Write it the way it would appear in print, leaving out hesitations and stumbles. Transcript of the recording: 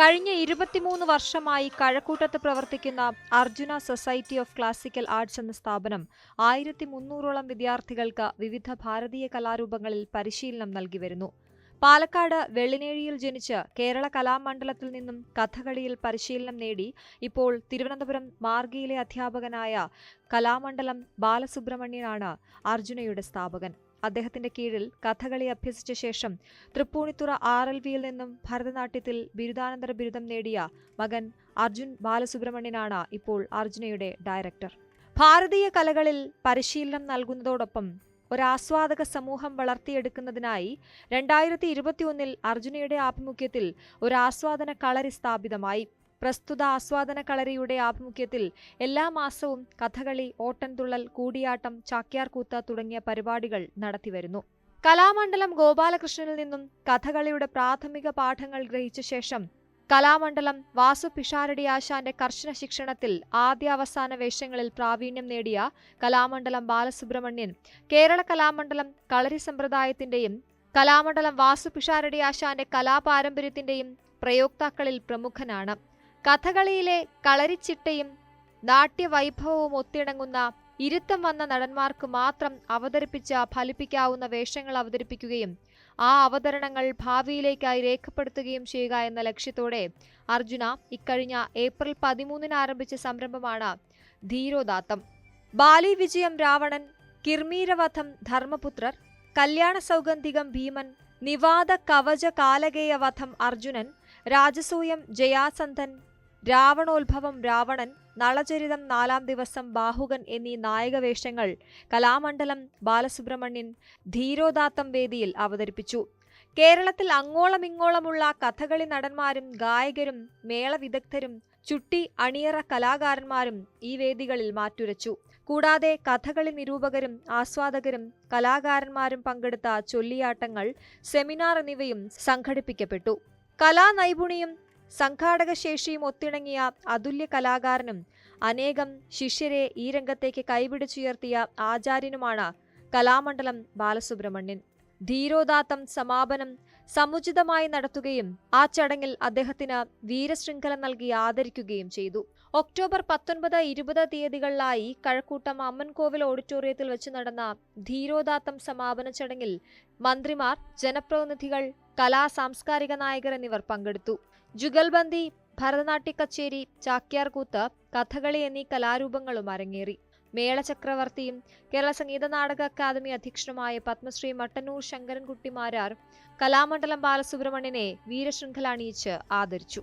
കഴിഞ്ഞ 23 വർഷമായി കഴക്കൂട്ടത്ത് പ്രവർത്തിക്കുന്ന Arjuna society of classical arts എന്ന സ്ഥാപനം 1300ഓളം വിദ്യാർത്ഥികൾക്ക് വിവിധ ഭാരതീയ കലാരൂപങ്ങളിൽ പരിശീലനം നൽകി വരുന്നു. പാലക്കാട് വെള്ളിനേഴിയിൽ ജനിച്ച് കേരള കലാമണ്ഡലത്തിൽ നിന്നും കഥകളിയിൽ പരിശീലനം നേടി ഇപ്പോൾ തിരുവനന്തപുരം മാർഗിയിലെ അധ്യാപകനായ കലാമണ്ഡലം ബാലസുബ്രഹ്മണ്യനാണ് അർജുനയുടെ സ്ഥാപകൻ. അദ്ദേഹത്തിന്റെ കീഴിൽ കഥകളി അഭ്യസിച്ച ശേഷം തൃപ്പൂണിത്തുറ RLVയിൽ നിന്നും ഭരതനാട്യത്തിൽ ബിരുദാനന്തര ബിരുദം നേടിയ മകൻ അർജുൻ ബാലസുബ്രഹ്മണ്യനാണ് ഇപ്പോൾ അർജുനയുടെ ഡയറക്ടർ. ഭാരതീയ കലകളിൽ പരിശീലനം നൽകുന്നതോടൊപ്പം ഒരാസ്വാദക സമൂഹം വളർത്തിയെടുക്കുന്നതിനായി 2021 അർജുനയുടെ ആഭിമുഖ്യത്തിൽ ഒരു ആസ്വാദന കളരി സ്ഥാപിതമായി. പ്രസ്തുത ആസ്വാദന കളരിയുടെ ആഭിമുഖ്യത്തിൽ എല്ലാ മാസവും കഥകളി, ഓട്ടൻതുള്ളൽ, കൂടിയാട്ടം, ചാക്യാർകൂത്ത് തുടങ്ങിയ പരിപാടികൾ നടത്തിവരുന്നു. കലാമണ്ഡലം ഗോപാലകൃഷ്ണനിൽ നിന്നും കഥകളിയുടെ പ്രാഥമിക പാഠങ്ങൾ ഗ്രഹിച്ച ശേഷം കലാമണ്ഡലം വാസു പിഷാരടി ആശാന്റെ കർശന ശിക്ഷണത്തിൽ ആദ്യാവസാന വേഷങ്ങളിൽ പ്രാവീണ്യം നേടിയ കലാമണ്ഡലം ബാലസുബ്രഹ്മണ്യൻ കേരള കലാമണ്ഡലം കളരി സമ്പ്രദായത്തിന്റെയും കലാമണ്ഡലം വാസു പിഷാരടി ആശാന്റെ കലാപാരമ്പര്യത്തിന്റെയും പ്രയോക്താക്കളിൽ പ്രമുഖനാണ്. കഥകളിയിലെ കളരിച്ചിട്ടയും നാട്യവൈഭവവും ഒത്തിണങ്ങുന്ന ഇരുത്തം വന്ന നടന്മാർക്ക് മാത്രം അവതരിപ്പിച്ച് ഫലിപ്പിക്കാവുന്ന വേഷങ്ങൾ അവതരിപ്പിക്കുകയും ആ അവതരണങ്ങൾ ഭാവിയിലേക്കായി രേഖപ്പെടുത്തുകയും ചെയ്യുക എന്ന ലക്ഷ്യത്തോടെ അർജുന ഇക്കഴിഞ്ഞ ഏപ്രിൽ 13 ആരംഭിച്ച സംരംഭമാണ് ധീരോദാത്തം. ബാലി വിജയം രാവണൻ, കിർമീരവധം ധർമ്മപുത്രർ, കല്യാണ സൗഗന്ധികം ഭീമൻ, നിവാദ കവച കാലകേയ വധം അർജുനൻ, രാജസൂയം ജയാസന്ധൻ, രാവണോത്ഭവം രാവണൻ, നളചരിതം 4-ാം ദിവസം ബാഹുകൻ എന്നീ നായകവേഷങ്ങൾ കലാമണ്ഡലം ബാലസുബ്രഹ്മണ്യൻ ധീരോദാത്തം വേദിയിൽ അവതരിപ്പിച്ചു. കേരളത്തിൽ അങ്ങോളമിങ്ങോളമുള്ള കഥകളി നടന്മാരും ഗായകരും മേളവിദഗ്ധരും ചുട്ടി അണിയറ കലാകാരന്മാരും ഈ വേദികളിൽ മാറ്റുരച്ചു. കൂടാതെ കഥകളി നിരൂപകരും ആസ്വാദകരും കലാകാരന്മാരും പങ്കെടുത്ത ചൊല്ലിയാട്ടങ്ങൾ, സെമിനാർ എന്നിവയും സംഘടിപ്പിക്കപ്പെട്ടു. കലാനൈപുണിയും സംഘാടകശേഷിയും ഒത്തിണങ്ങിയ അതുല്യ കലാകാരനും അനേകം ശിഷ്യരെ ഈ രംഗത്തേക്ക് കൈപിടിച്ചുയർത്തിയ ആചാര്യനുമാണ് കലാമണ്ഡലം ബാലസുബ്രഹ്മണ്യൻ. ധീരോദാത്തം സമാപനം സമുചിതമായി നടത്തുകയും ആ ചടങ്ങിൽ അദ്ദേഹത്തിന് വീരശൃംഖല നൽകി ആദരിക്കുകയും ചെയ്തു. ഒക്ടോബർ 19, 20 തീയതികളിലായി കഴക്കൂട്ടം അമ്മൻകോവിൽ ഓഡിറ്റോറിയത്തിൽ വെച്ച് നടന്ന ധീരോദാത്തം സമാപന ചടങ്ങിൽ മന്ത്രിമാർ, ജനപ്രതിനിധികൾ, സാംസ്കാരിക നായകർ എന്നിവർ പങ്കെടുത്തു. ജുഗൽബന്ദി, ഭരതനാട്യ കച്ചേരി, ചാക്യാർകൂത്ത്, കഥകളി എന്നീ കലാരൂപങ്ങളും അരങ്ങേറി. മേളചക്രവർത്തിയും കേരള സംഗീത നാടക അക്കാദമി അധ്യക്ഷനുമായ പത്മശ്രീ മട്ടന്നൂർ ശങ്കരൻകുട്ടി മാരാർ കലാമണ്ഡലം ബാലസുബ്രഹ്മണ്യനെ വീരശൃംഖല അണിയിച്ച് ആദരിച്ചു.